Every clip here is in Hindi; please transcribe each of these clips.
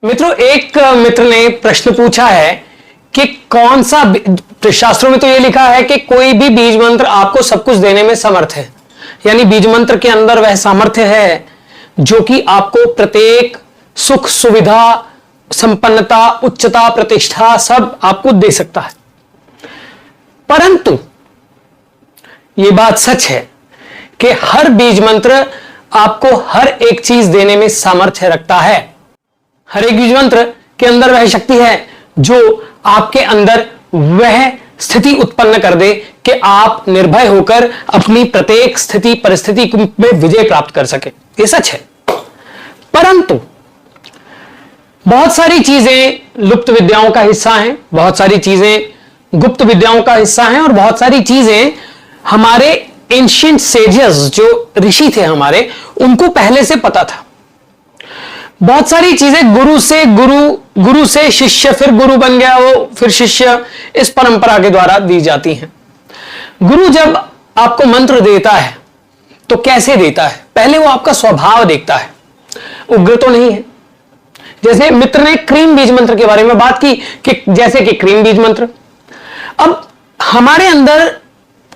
मित्रों, एक मित्र ने प्रश्न पूछा है कि कौन सा, शास्त्रों में तो यह लिखा है कि कोई भी बीज मंत्र आपको सब कुछ देने में समर्थ है, यानी बीज मंत्र के अंदर वह सामर्थ्य है जो कि आपको प्रत्येक सुख, सुविधा, संपन्नता, उच्चता, प्रतिष्ठा सब आपको दे सकता है। परंतु यह बात सच है कि हर बीज मंत्र आपको हर एक चीज देने में सामर्थ्य रखता है। हर एक बीज मंत्र के अंदर वह शक्ति है जो आपके अंदर वह स्थिति उत्पन्न कर दे कि आप निर्भय होकर अपनी प्रत्येक स्थिति परिस्थिति में विजय प्राप्त कर सके। यह सच है। परंतु बहुत सारी चीजें लुप्त विद्याओं का हिस्सा हैं, बहुत सारी चीजें गुप्त विद्याओं का हिस्सा हैं और बहुत सारी चीजें हमारे एंशिएंट सेजेस, जो ऋषि थे हमारे, उनको पहले से पता था। बहुत सारी चीजें गुरु से शिष्य, फिर गुरु बन गया वो, फिर शिष्य, इस परंपरा के द्वारा दी जाती हैं। गुरु जब आपको मंत्र देता है तो कैसे देता है? पहले वो आपका स्वभाव देखता है, उग्र तो नहीं है। जैसे मित्र ने क्रीम बीज मंत्र के बारे में बात की कि जैसे कि क्रीम बीज मंत्र, अब हमारे अंदर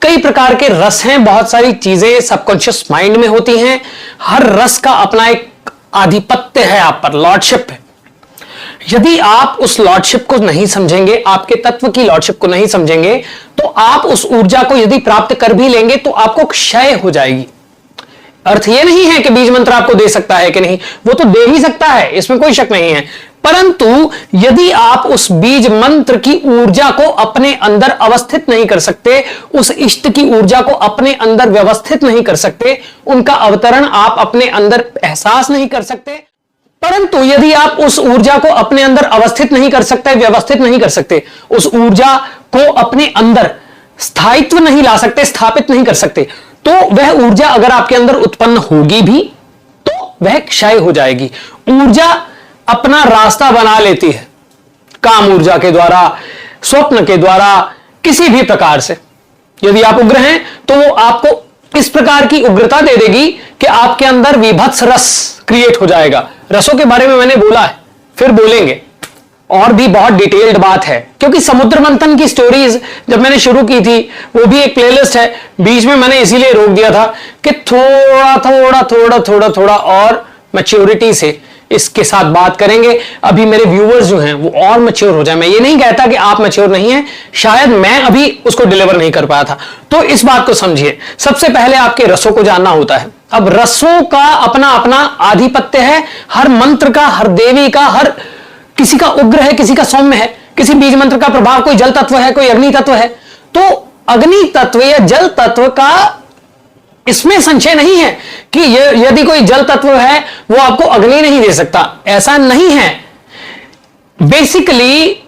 कई प्रकार के रस हैं, बहुत सारी चीजें सबकॉन्शियस माइंड में होती हैं। हर रस का अपना एक आधिपत्य है, आप पर लॉर्डशिप है। यदि आप उस लॉर्डशिप को नहीं समझेंगे, आपके तत्व की लॉर्डशिप को नहीं समझेंगे, तो आप उस ऊर्जा को यदि प्राप्त कर भी लेंगे तो आपको क्षय हो जाएगी। अर्थ यह नहीं है कि बीज मंत्र आपको दे सकता है कि नहीं, वो तो दे ही सकता है, इसमें कोई शक नहीं है। परंतु यदि आप उस बीज मंत्र की ऊर्जा को अपने अंदर अवस्थित नहीं कर सकते, उस इष्ट की ऊर्जा को अपने अंदर व्यवस्थित नहीं कर सकते, उनका अवतरण आप अपने अंदर एहसास नहीं कर सकते, परंतु यदि आप उस ऊर्जा को अपने अंदर अवस्थित नहीं कर सकते, व्यवस्थित नहीं कर सकते, उस ऊर्जा को अपने अंदर स्थायित्व नहीं ला सकते, स्थापित नहीं कर सकते, तो वह ऊर्जा अगर आपके अंदर उत्पन्न होगी भी तो वह क्षय हो जाएगी। ऊर्जा अपना रास्ता बना लेती है, काम ऊर्जा के द्वारा, स्वप्न के द्वारा, किसी भी प्रकार से। यदि आप उग्र हैं तो वो आपको इस प्रकार की उग्रता दे देगी कि आपके अंदर विभत्स रस क्रिएट हो जाएगा। रसों के बारे में मैंने बोला है, फिर बोलेंगे, और भी बहुत डिटेल्ड बात है, क्योंकि समुद्र मंथन की स्टोरीज जब मैंने शुरू की थी, वो भी एक प्लेलिस्ट है, बीच में मैंने इसीलिए रोक दिया था कि थोड़ा और मैच्योरिटी से इसके साथ बात करेंगे। अभी मेरे व्यूअर्स जो हैं वो और मैच्योर हो जाए। मैं ये नहीं कहता कि आप मैच्योर नहीं हैं, शायद मैं अभी उसको डिलीवर नहीं कर पाया था। तो इस बात को समझिए, सबसे पहले आपके रसों को जानना होता है। अब रसों का अपना अपना आधिपत्य है, हर मंत्र का, हर देवी का, हर किसी का उग्र है, किसी का सौम्य है, किसी बीज मंत्र का प्रभाव कोई जल तत्व है, कोई अग्नि तत्व है। तो अग्नि तत्व या जल तत्व का इसमें संशय नहीं है कि यदि कोई जल तत्व है वो आपको अग्नि नहीं दे सकता, ऐसा नहीं है। बेसिकली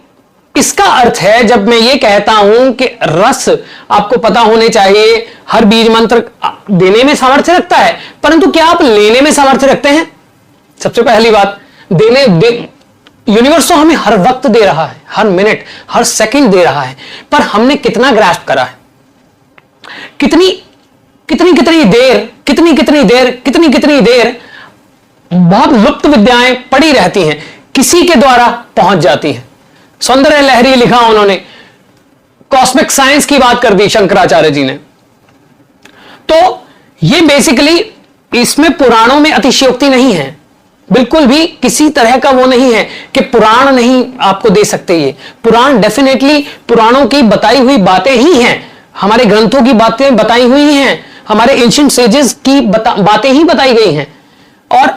इसका अर्थ है, जब मैं ये कहता हूं कि रस आपको पता होने चाहिए, हर बीज मंत्र देने में सामर्थ्य रखता है, परंतु क्या आप लेने में सामर्थ्य रखते हैं? सबसे पहली बात, यूनिवर्स तो हमें हर वक्त दे रहा है, हर मिनट, हर सेकंड दे रहा है, पर हमने कितना ग्रास्प करा है? कितनी देर बहुत लुप्त विद्याएं पड़ी रहती हैं, किसी के द्वारा पहुंच जाती हैं। सौंदर्य लहरी लिखा उन्होंने, कॉस्मिक साइंस की बात कर दी शंकराचार्य जी ने। तो ये बेसिकली, इसमें पुराणों में अतिशयोक्ति नहीं है, बिल्कुल भी किसी तरह का वो नहीं है कि पुराण नहीं आपको दे सकते। ये पुराण डेफिनेटली पुराणों की बताई हुई बातें ही हैं, हमारे ग्रंथों की बातें बताई हुई हैं, हमारे एंशिएंट सेजेस की बातें ही बताई गई हैं। और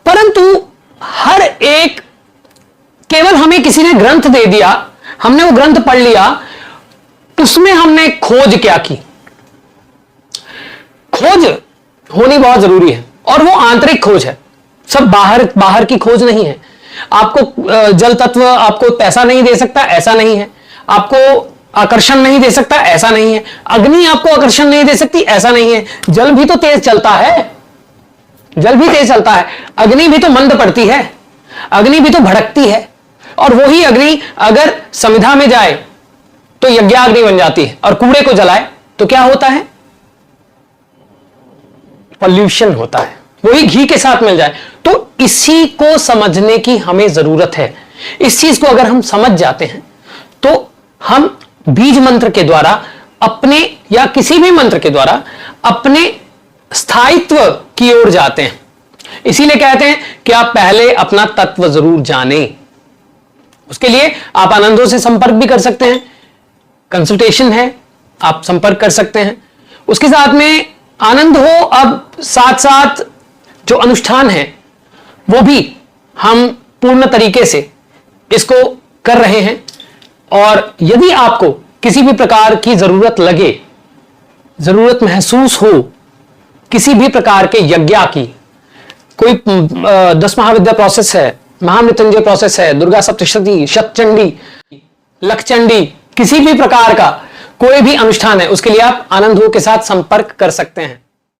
परंतु हर एक, केवल हमें किसी ने ग्रंथ दे दिया, हमने वो ग्रंथ पढ़ लिया, उसमें हमने खोज क्या की? खोज होनी बहुत जरूरी है, और वो आंतरिक खोज है, सब बाहर की खोज नहीं है। आपको जल तत्व आपको पैसा नहीं दे सकता, ऐसा नहीं है। आपको आकर्षण नहीं दे सकता, ऐसा नहीं है। अग्नि आपको आकर्षण नहीं दे सकती, ऐसा नहीं है। जल भी तो तेज चलता है, जल भी तेज चलता है। अग्नि भी तो मंद पड़ती है, अग्नि भी तो भड़कती है, और वही अग्नि अगर समिधा में जाए तो यज्ञाग्नि बन जाती है, और कूड़े को जलाए तो क्या होता है? पॉल्यूशन होता है। वही घी के साथ मिल जाए तो इसी को समझने की हमें जरूरत है। इस चीज को अगर हम समझ जाते हैं तो हम बीज मंत्र के द्वारा अपने या किसी भी मंत्र के द्वारा अपने स्थायित्व की ओर जाते हैं। इसीलिए कहते हैं कि आप पहले अपना तत्व जरूर जानें। उसके लिए आप आनंदों से संपर्क भी कर सकते हैं, कंसल्टेशन है, आप संपर्क कर सकते हैं। उसके साथ में आनंद हो, अब साथ साथ जो अनुष्ठान है वो भी हम पूर्ण तरीके से इसको कर रहे हैं। और यदि आपको किसी भी प्रकार की जरूरत लगे, जरूरत महसूस हो किसी भी प्रकार के यज्ञ की, कोई 10 महाविद्या प्रोसेस है, महामृत्युंजय प्रोसेस है, दुर्गा सप्तशती, शतचंडी, लखचंडी, किसी भी प्रकार का कोई भी अनुष्ठान है, उसके लिए आप आनंद हो के साथ संपर्क कर सकते हैं।